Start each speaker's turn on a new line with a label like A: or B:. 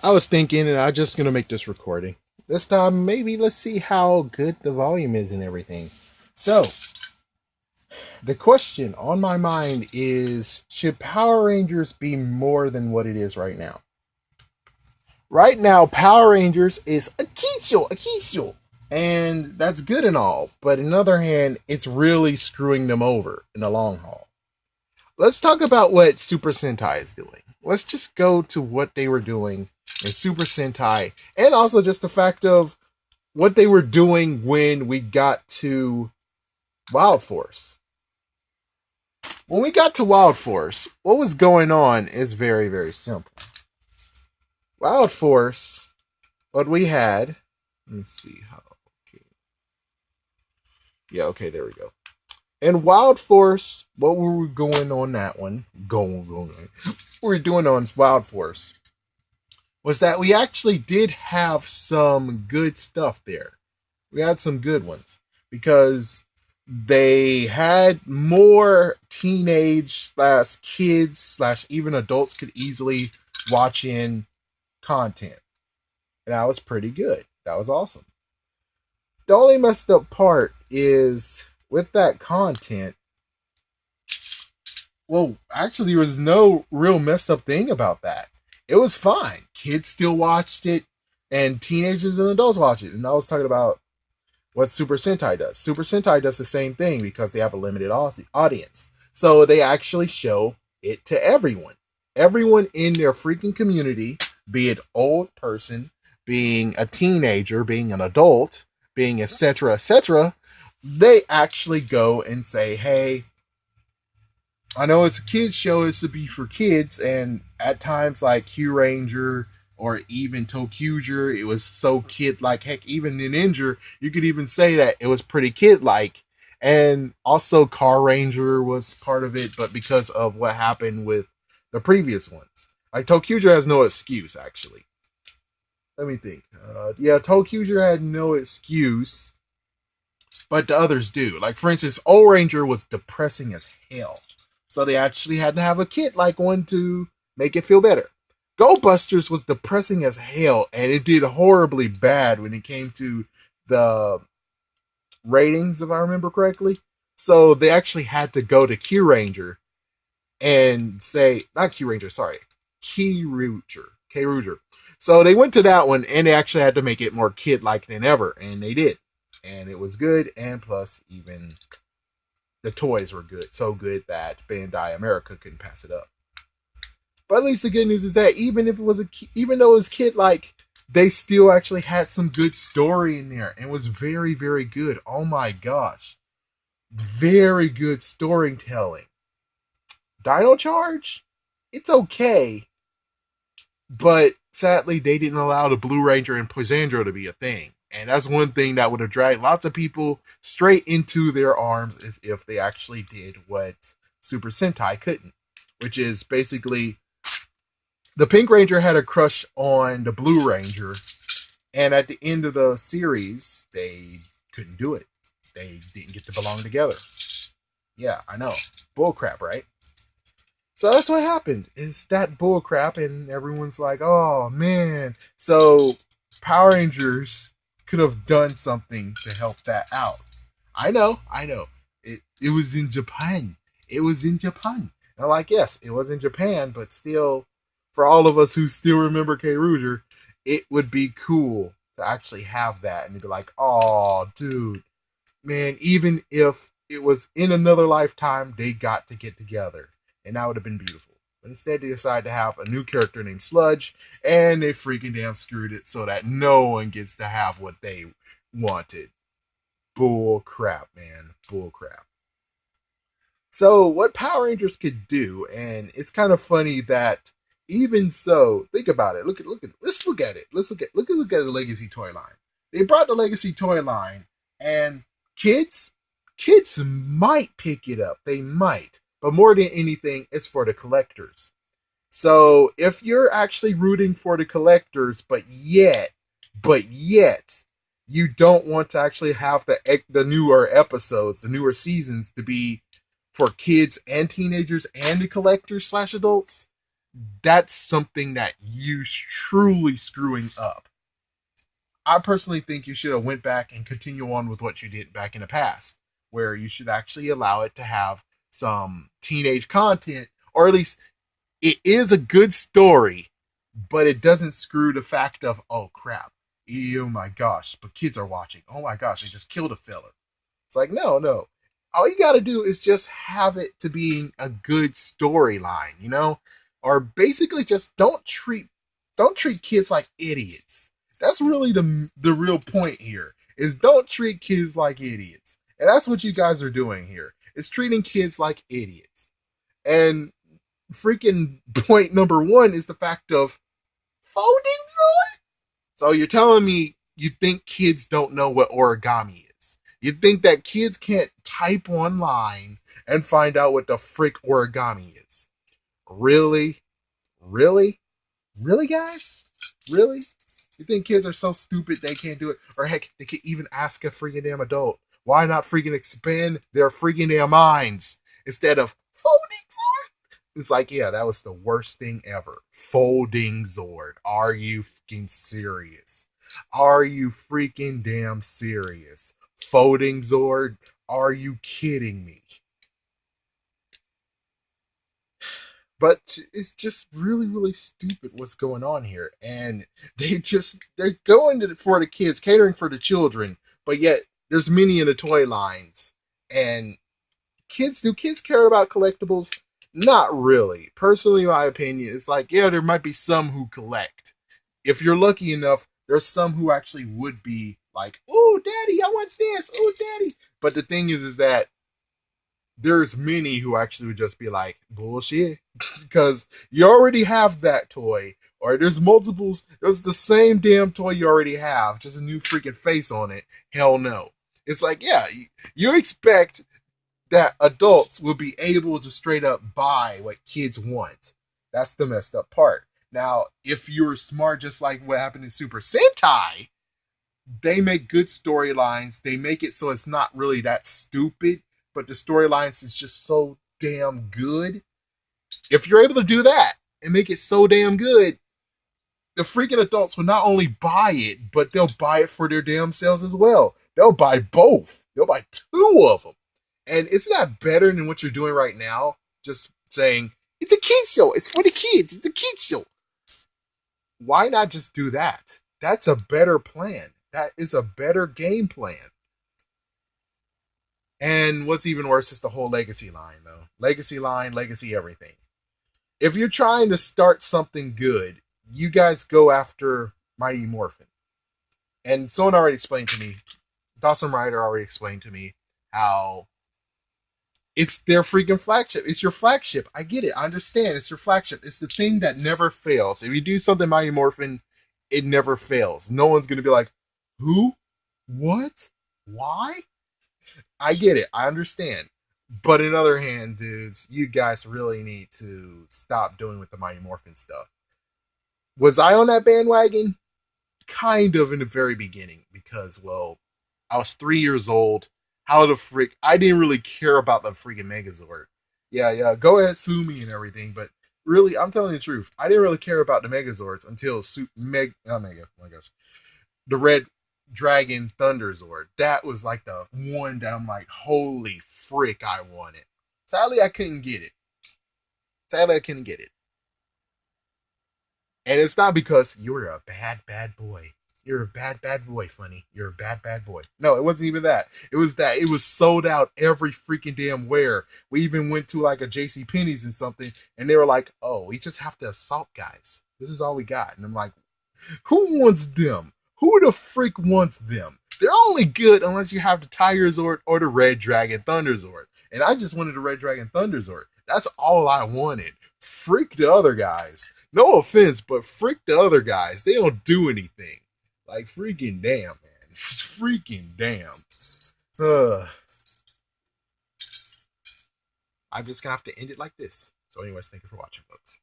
A: I was thinking, and I'm just gonna make this recording. This time, maybe let's see how good the volume is and everything. So, the question on my mind is: should Power Rangers be more than what it is right now? Right now, Power Rangers is a Kisho, and that's good and all. But on the other hand, it's really screwing them over in the long haul. Let's talk about what Super Sentai is doing. Let's just go to what they were doing in Super Sentai, and also just the fact of what they were doing when we got to Wild Force. When we got to Wild Force, what was going on is very, very simple. Wild Force, what we had, let me see how, okay. Yeah, okay, there we go. In Wild Force, what were we going on that one? Going. What we're doing on Wild Force was that we actually did have some good stuff there. We had some good ones because they had more teenage slash kids slash even adults could easily watch in content. And that was pretty good. That was awesome. The only messed up part is with that content. Well, actually, there was no real messed up thing about that. It was fine. Kids still watched it, and teenagers and adults watch it. And I was talking about what Super Sentai does. Super Sentai does the same thing because they have a limited audience. So they actually show it to everyone. Everyone in their freaking community, be it old person, being a teenager, being an adult, being etc., they actually go and say, hey, I know it's a kids show, it's to be for kids, and at times like Q Ranger or even Tokuger, it was so kid like. Heck, even in Ninja, you could even say that it was pretty kid like. And also Car Ranger was part of it, but because of what happened with the previous ones. Like Tokuger has no excuse, actually. Let me think. Yeah, Tokuger had no excuse, but the others do. Like, for instance, O Ranger was depressing as hell. So they actually had to have a kid like one to make it feel better. Go Busters was depressing as hell, and it did horribly bad when it came to the ratings, if I remember correctly. So they actually had to go to Q Ranger and say, not Q Ranger, sorry, Key Ruger. K Ruger. So they went to that one, and they actually had to make it more kid-like than ever, and they did. And it was good, and plus, even the toys were good. So good that Bandai America couldn't pass it up. But at least the good news is that even if it was even though it was kid-like, they still actually had some good story in there, and it was very, very good. Oh my gosh. Very good storytelling. Dino Charge? It's okay, but sadly, they didn't allow the Blue Ranger and Poisandro to be a thing. And that's one thing that would have dragged lots of people straight into their arms as if they actually did what Super Sentai couldn't. Which is basically the Pink Ranger had a crush on the Blue Ranger, and at the end of the series, they couldn't do it. They didn't get to belong together. Yeah, I know. Bullcrap, right? So that's what happened. Is that bullcrap, and everyone's like, "Oh man!" So Power Rangers could have done something to help that out. I know. It was in Japan. It was in Japan. And I'm like, yes, it was in Japan, but still, for all of us who still remember K. Ruger, it would be cool to actually have that and to be like, "Oh, dude, man!" Even if it was in another lifetime, they got to get together and that would have been beautiful. But instead, they decided to have a new character named Sludge, and they freaking damn screwed it so that no one gets to have what they wanted. Bull crap, man. Bull crap. So, what Power Rangers could do, and it's kind of funny that even so, think about it. Let's look at it. Look at the Legacy toy line. They brought the Legacy toy line, and kids, kids might pick it up. They might. But more than anything, it's for the collectors. So if you're actually rooting for the collectors, but yet, you don't want to actually have the newer episodes, the newer seasons to be for kids and teenagers and the collectors slash adults, that's something that you truly screwing up. I personally think you should have went back and continue on with what you did back in the past, where you should actually allow it to have some teenage content, or at least it is a good story, but it doesn't screw the fact of, oh crap, oh my gosh, but kids are watching. Oh my gosh, they just killed a fella. It's like, no, no. All you got to do is just have it to being a good storyline, you know? Or basically just don't treat kids like idiots. That's really the real point here. Is don't treat kids like idiots. And that's what you guys are doing here. Is treating kids like idiots. And freaking point number 1 is the fact of folding zoid. So you're telling me you think kids don't know what origami is? You think that kids can't type online and find out what the frick origami is? Really? Really? Really, guys? Really? You think kids are so stupid they can't do it? Or heck, they can even ask a freaking damn adult. Why not freaking expand their freaking damn minds instead of folding Zord? It's like, yeah, that was the worst thing ever. Folding Zord. Are you freaking serious? Are you freaking damn serious? Folding Zord? Are you kidding me? But it's just really, really stupid what's going on here. And they're going for the kids, catering for the children, but yet there's many in the toy lines. And do kids care about collectibles? Not really. Personally, my opinion is like, yeah, there might be some who collect. If you're lucky enough, there's some who actually would be like, oh, daddy, I want this. Oh, daddy. But the thing is that there's many who actually would just be like, bullshit. Because you already have that toy. Or there's multiples. There's the same damn toy you already have, just a new freaking face on it. Hell no. It's like, yeah, you expect that adults will be able to straight up buy what kids want. That's the messed up part. Now, if you're smart, just like what happened in Super Sentai, they make good storylines. They make it so it's not really that stupid, but the storylines is just so damn good. If you're able to do that and make it so damn good, the freaking adults will not only buy it, but they'll buy it for their damn selves as well. They'll buy both. They'll buy 2 of them. And isn't that better than what you're doing right now? Just saying, it's a kids show. It's for the kids. It's a kids show. Why not just do that? That's a better plan. That is a better game plan. And what's even worse is the whole legacy line, though. Legacy line, legacy everything. If you're trying to start something good, you guys go after Mighty Morphin. And someone already explained to me, Dawson Ryder already explained to me how it's their freaking flagship. It's your flagship. I get it. I understand. It's your flagship. It's the thing that never fails. If you do something Mighty Morphin, it never fails. No one's going to be like, who? What? Why? I get it. I understand. But on the other hand, dudes, you guys really need to stop doing with the Mighty Morphin stuff. Was I on that bandwagon? Kind of in the very beginning because, well, I was 3 years old. How the freak? I didn't really care about the freaking Megazord. Yeah, yeah, go ahead, sue me and everything, but really, I'm telling you the truth. I didn't really care about the Megazords until oh my gosh, the Red Dragon Thunder Zord. That was like the one that I'm like, holy frick, I want it. Sadly, I couldn't get it. Sadly, I couldn't get it. And it's not because you're a bad, bad boy. You're a bad, bad boy, Funny. You're a bad, bad boy. No, it wasn't even that. It was that it was sold out every freaking damn where. We even went to like a JC Penney's and something, and they were like, oh, we just have to assault guys. This is all we got. And I'm like, who wants them? Who the freak wants them? They're only good unless you have the Tiger Zord or the Red Dragon Thunder Zord. And I just wanted the Red Dragon Thunder Zord. That's all I wanted. Freak the other guys. No offense, but freak the other guys. They don't do anything. Like, freaking damn, man. Freaking damn. I'm just gonna have to end it like this. So anyways, thank you for watching, folks.